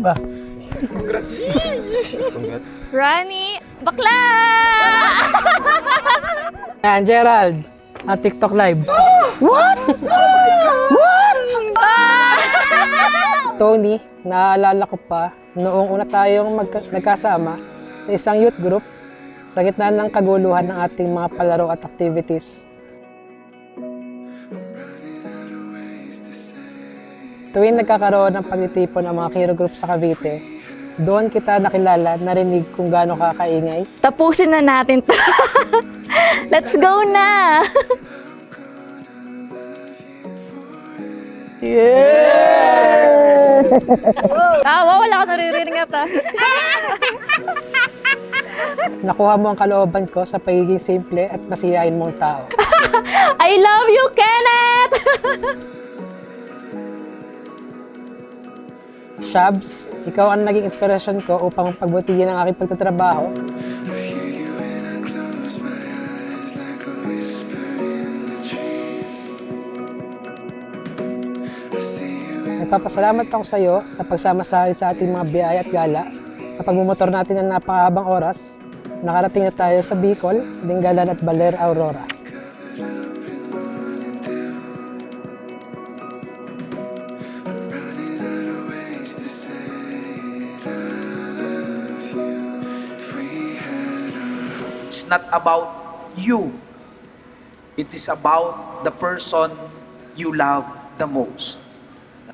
ba? Congrats. Rani, bakla! Yan, Gerald. TikTok live. What? What? Tony, naaalala ko pa, noong una tayong nagkasama sa isang youth group sa gitna ng kaguluhan ng ating mga palaro at activities. Tuwing nagkakaroon ng pagtitipon ng mga Kiro Group sa Cavite, doon kita nakilala, narinig kung gaano kakaingay. Tapusin na natin to. Let's go na! Yeah! Wala ko naririnig ata. Nakuha mo ang kalooban ko sa pagiging simple at masiyahin mong tao. I love you, Kenneth! Shabs, ikaw ang naging inspirasyon ko upang pagbutihin ang aking pagtatrabaho. Nagpapasalamat ako sa iyo sa pagsama sa akin sa ating mga biyaya at gala. Sa pagmumotor natin ng napakahabang oras, nakarating na tayo sa Bicol, Dingalan at Baler, Aurora. It's not about you. It is about the person you love the most.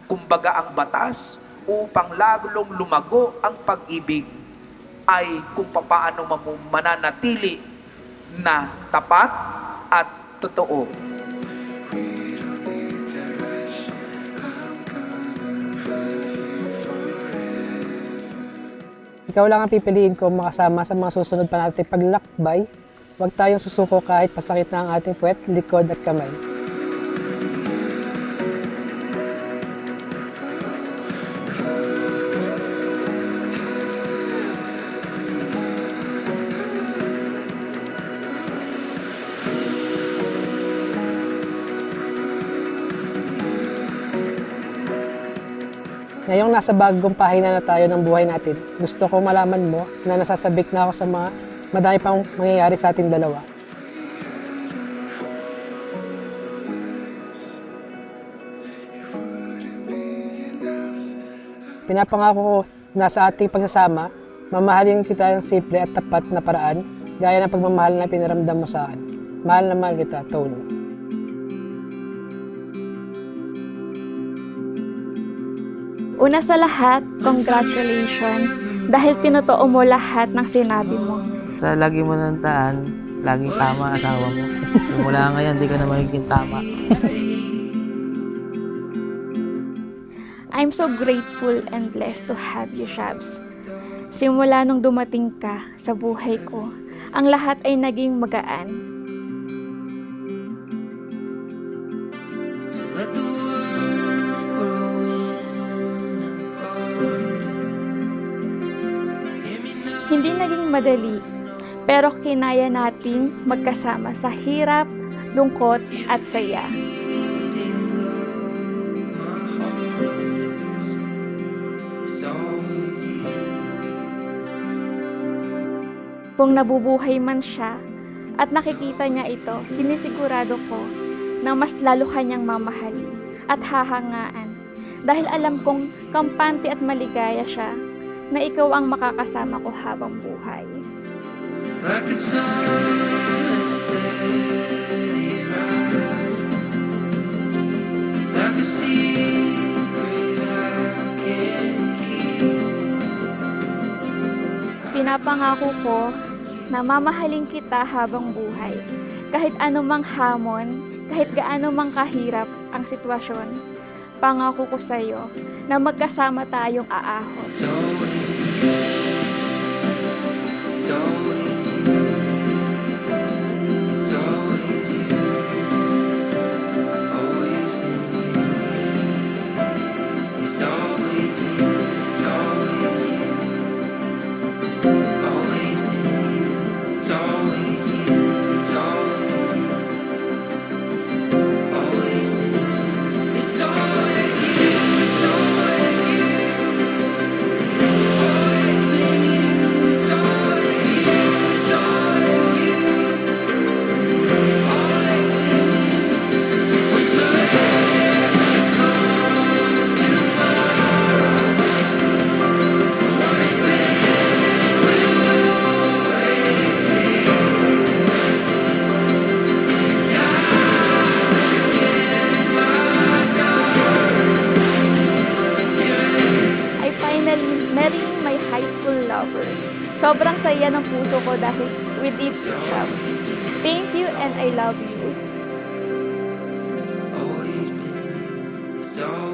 Kumbaga ang batas upang lalong lumago ang pag-ibig ay kung papaano mananatili na tapat at totoo. Ikaw lang ang pipiliin ko makasama sa mga susunod pa nating paglakbay. Huwag tayong susuko kahit pasakit na ang ating puwet, likod at kamay. Ngayong nasa bagong pahina na tayo ng buhay natin, gusto ko malaman mo na nasasabik na ako sa mga madami pang mangyayari sa ating dalawa. Pinapangako ko na sa ating pagsasama, mamahalin kita ng simple at tapat na paraan, gaya ng pagmamahal na pinaramdam mo sa akin. Mahal na mahal kita, Tony. Una sa lahat, congratulations dahil tinotoo mo lahat ng sinabi mo. Sa lagi mo nantaan, laging tama asawa mo. Simula ngayon, di ka na magiging tama. I'm so grateful and blessed to have you, Shabs. Simula nung dumating ka sa buhay ko, ang lahat ay naging magaan. Hindi naging madali, pero kinaya nating magkasama sa hirap, lungkot at saya. Kung nabubuhay man siya at nakikita niya ito, sinisigurado ko na mas lalo kanyang mamahalin at hahangaan dahil alam kong kampante at maligaya siya na ikaw ang makakasama ko habang buhay. Like the sun that steady rise, like a secret I can't keep. Pinapangako ko na mamahalin kita habang buhay. Kahit anumang hamon, kahit gaano mang kahirap ang sitwasyon, pangako ko sa iyo na magkasama tayong aahon. It's always you. It's always you. It's always you. Always been you. It's always you. It's always you. Always been you. It's always you. It's always you. Always been you. It's always you. It's always you. Sobrang saya ng puso ko dahil with it comes. Thank you and I love you. always been, it's always